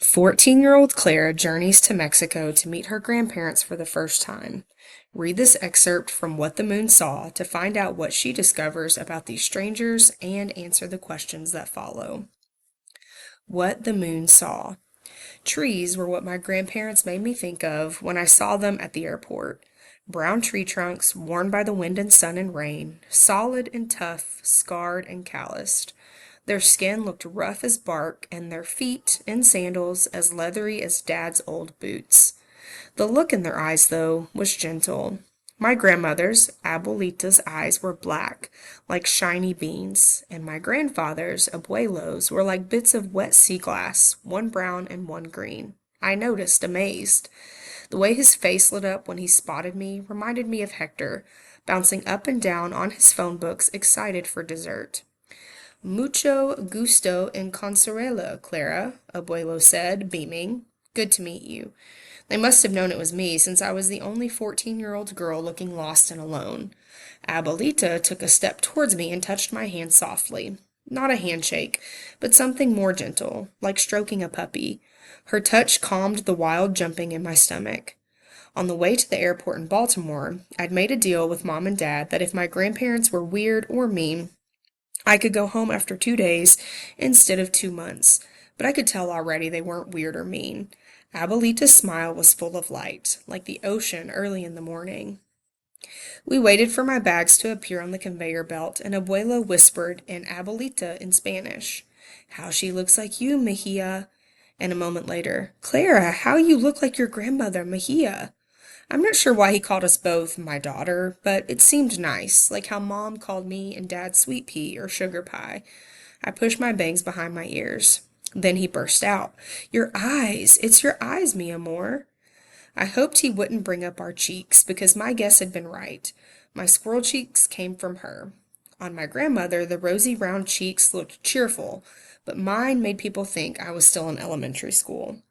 14-year-old Clara journeys to Mexico to meet her grandparents for the first time. Read this excerpt from What the Moon Saw to find out what she discovers about these strangers and answer the questions that follow. What the Moon Saw. Trees were what my grandparents made me think of when I saw them at the airport. Brown tree trunks, worn by the wind and sun and rain, solid and tough, scarred and calloused. Their skin looked rough as bark, and their feet, in sandals, as leathery as Dad's old boots. The look in their eyes, though, was gentle. My grandmother's, Abuelita's, eyes were black, like shiny beans, and my grandfather's, Abuelo's, were like bits of wet sea glass, one brown and one green. I noticed, amazed. The way his face lit up when he spotted me reminded me of Hector, bouncing up and down on his phone books, excited for dessert. Mucho gusto en conocerla, Clara, Abuelo said, beaming. Good to meet you. They must have known it was me, since I was the only 14-year-old girl looking lost and alone. Abuelita took a step towards me and touched my hand softly. Not a handshake, but something more gentle, like stroking a puppy. Her touch calmed the wild jumping in my stomach. On the way to the airport in Baltimore, I'd made a deal with Mom and Dad that if my grandparents were weird or mean, I could go home after 2 days instead of 2 months, but I could tell already they weren't weird or mean. Abuelita's smile was full of light, like the ocean early in the morning. We waited for my bags to appear on the conveyor belt, and Abuelo whispered in Abuelita in Spanish, "How she looks like you, Mejia." And a moment later, "Clara, how you look like your grandmother, Mejia." I'm not sure why he called us both my daughter, but it seemed nice, like how Mom called me and Dad sweet pea or sugar pie. I pushed my bangs behind my ears. Then he burst out, "Your eyes! It's your eyes, mi amor." I hoped he wouldn't bring up our cheeks, because my guess had been right. My squirrel cheeks came from her. On my grandmother, the rosy round cheeks looked cheerful, but mine made people think I was still in elementary school.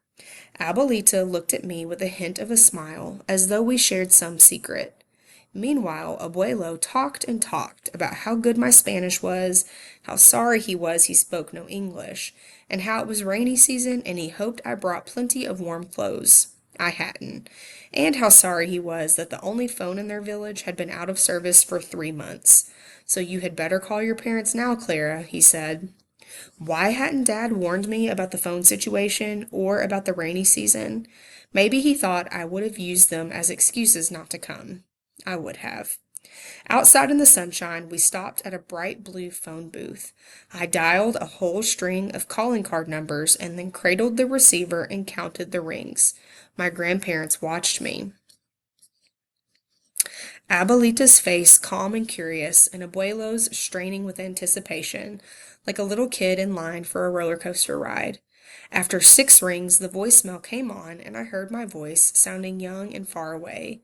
Abuelita looked at me with a hint of a smile, as though we shared some secret. Meanwhile, Abuelo talked and talked about how good my Spanish was, how sorry he was he spoke no English, and how it was rainy season and he hoped I brought plenty of warm clothes. I hadn't. And how sorry he was that the only phone in their village had been out of service for 3 months. "So you had better call your parents now, Clara," he said. Why hadn't Dad warned me about the phone situation or about the rainy season? Maybe he thought I would have used them as excuses not to come. I would have. Outside in the sunshine, we stopped at a bright blue phone booth. I dialed a whole string of calling card numbers and then cradled the receiver and counted the rings. My grandparents watched me. Abuelita's face calm and curious, and Abuelo's straining with anticipation, like a little kid in line for a roller coaster ride. After 6 rings, the voicemail came on, and I heard my voice, sounding young and far away.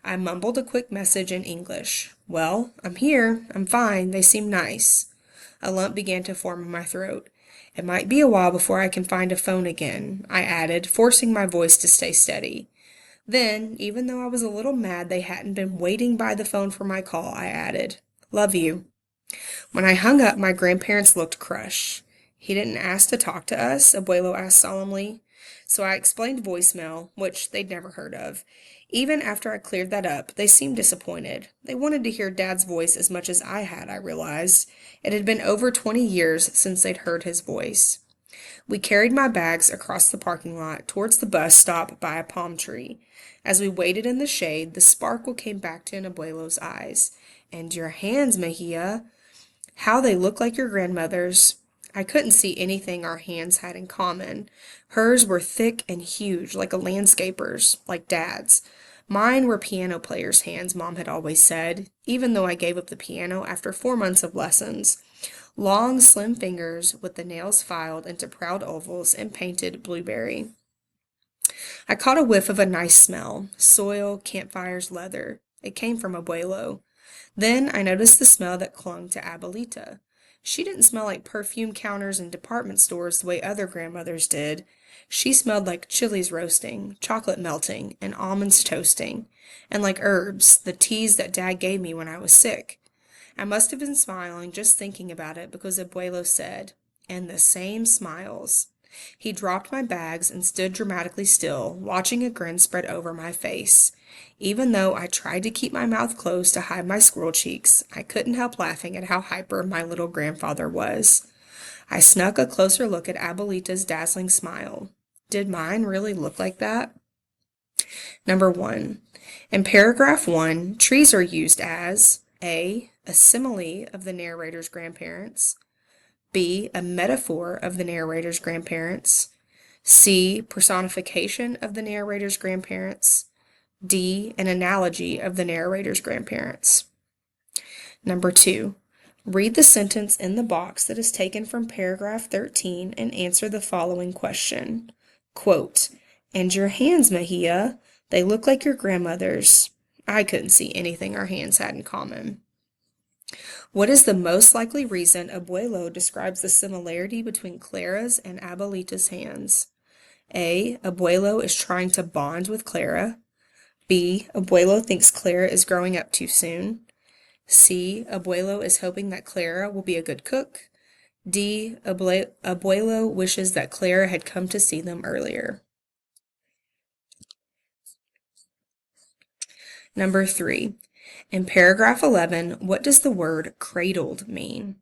I mumbled a quick message in English. "Well, I'm here. I'm fine. They seem nice." A lump began to form in my throat. "It might be a while before I can find a phone again," I added, forcing my voice to stay steady. Then, even though I was a little mad they hadn't been waiting by the phone for my call, I added, "Love you." When I hung up, my grandparents looked crushed. "He didn't ask to talk to us?" Abuelo asked solemnly. So I explained voicemail, which they'd never heard of. Even after I cleared that up, they seemed disappointed. They wanted to hear Dad's voice as much as I had, I realized. It had been over 20 years since they'd heard his voice. We carried my bags across the parking lot towards the bus stop by a palm tree. As we waited in the shade, the sparkle came back to Abuelo's eyes. "And your hands, Mejia, how they look like your grandmother's." I couldn't see anything our hands had in common. Hers were thick and huge, like a landscaper's, like Dad's. Mine were piano players' hands, Mom had always said, even though I gave up the piano after 4 months of lessons. Long, slim fingers with the nails filed into proud ovals and painted blueberry. I caught a whiff of a nice smell, soil, campfires, leather. It came from Abuelo. Then I noticed the smell that clung to Abuelita. She didn't smell like perfume counters in department stores the way other grandmothers did. She smelled like chilies roasting, chocolate melting, and almonds toasting, and like herbs, the teas that Dad gave me when I was sick. I must have been smiling just thinking about it because Abuelo said, "And the same smiles." He dropped my bags and stood dramatically still, watching a grin spread over my face. Even though I tried to keep my mouth closed to hide my squirrel cheeks, I couldn't help laughing at how hyper my little grandfather was. I snuck a closer look at Abuelita's dazzling smile. Did mine really look like that? Number 1. In paragraph 1, trees are used as a simile of the narrator's grandparents, B, a metaphor of the narrator's grandparents, C, personification of the narrator's grandparents, D, an analogy of the narrator's grandparents. Number 2. Read the sentence in the box that is taken from paragraph 13 and answer the following question. Quote, "And your hands, Mejia, they look like your grandmother's." I couldn't see anything our hands had in common. What is the most likely reason Abuelo describes the similarity between Clara's and Abuelita's hands? A, Abuelo is trying to bond with Clara. B, Abuelo thinks Clara is growing up too soon. C, Abuelo is hoping that Clara will be a good cook. D, Abuelo wishes that Clara had come to see them earlier. Number 3. In paragraph 11, what does the word cradled mean?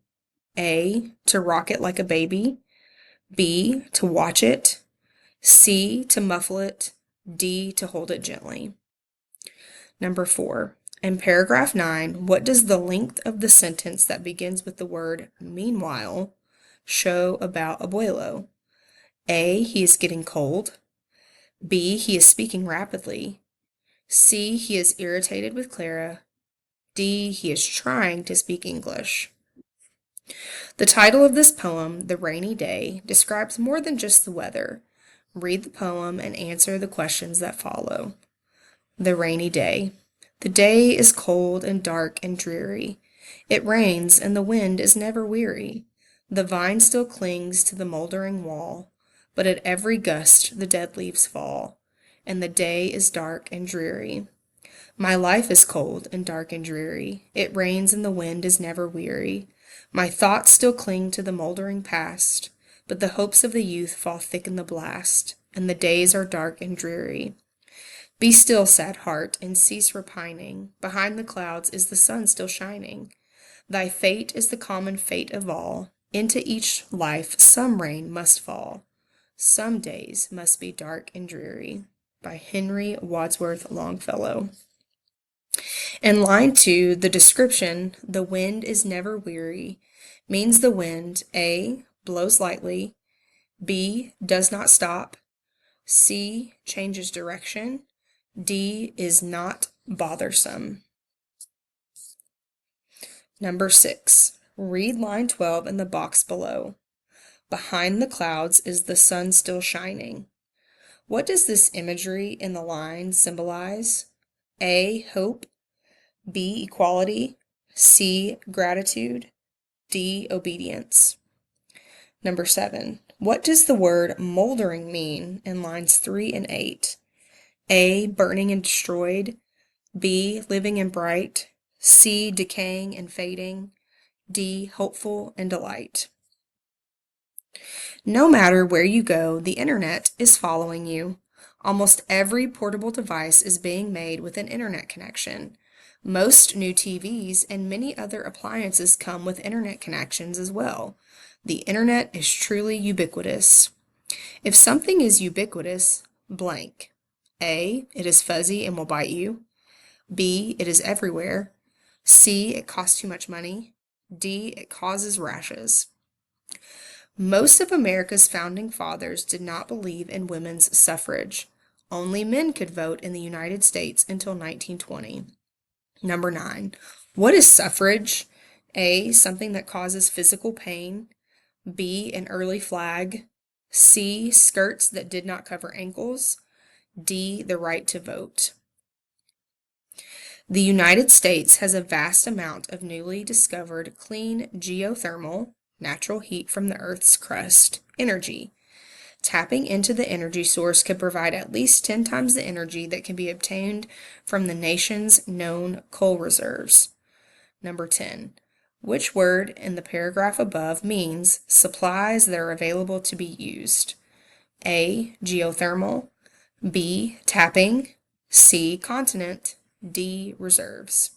A, to rock it like a baby. B, to watch it. C, to muffle it. D, to hold it gently. Number 4. In paragraph 9, what does the length of the sentence that begins with the word meanwhile show about Abuelo? A, he is getting cold. B, he is speaking rapidly. C, he is irritated with Clara. D, he is trying to speak English. The title of this poem, The Rainy Day, describes more than just the weather. Read the poem and answer the questions that follow. The rainy day. The day is cold and dark and dreary. It rains and the wind is never weary. The vine still clings to the moldering wall, but at every gust the dead leaves fall, and the day is dark and dreary. My life is cold and dark and dreary. It rains and the wind is never weary. My thoughts still cling to the moldering past, but the hopes of the youth fall thick in the blast, and the days are dark and dreary. Be still, sad heart, and cease repining. Behind the clouds is the sun still shining. Thy fate is the common fate of all. Into each life some rain must fall. Some days must be dark and dreary. By Henry Wadsworth Longfellow. In line 2, the description, "the wind is never weary," means the wind A, blows lightly, B, does not stop, C, changes direction, D, is not bothersome. Number 6. Read line 12 in the box below. Behind the clouds is the sun still shining. What does this imagery in the line symbolize? A, hope. B, equality. C, gratitude. D, obedience. Number 7. What does the word moldering mean in lines 3 and 8? A, burning and destroyed. B, living and bright. C, decaying and fading. D, hopeful and delight. No matter where you go, the internet is following you. Almost every portable device is being made with an internet connection. Most new TVs and many other appliances come with internet connections as well. The internet is truly ubiquitous. If something is ubiquitous, blank. A, it is fuzzy and will bite you. B, it is everywhere. C, it costs too much money. D, it causes rashes. Most of America's founding fathers did not believe in women's suffrage. Only men could vote in the United States until 1920. Number 9. What is suffrage? A, something that causes physical pain. B, an early flag. C, skirts that did not cover ankles. D, the right to vote. The United States has a vast amount of newly discovered clean geothermal, natural heat from the Earth's crust, energy. Tapping into the energy source could provide at least 10 times the energy that can be obtained from the nation's known coal reserves. Number 10. Which word in the paragraph above means supplies that are available to be used? A. Geothermal, B. Tapping, C. Continent, D. Reserves.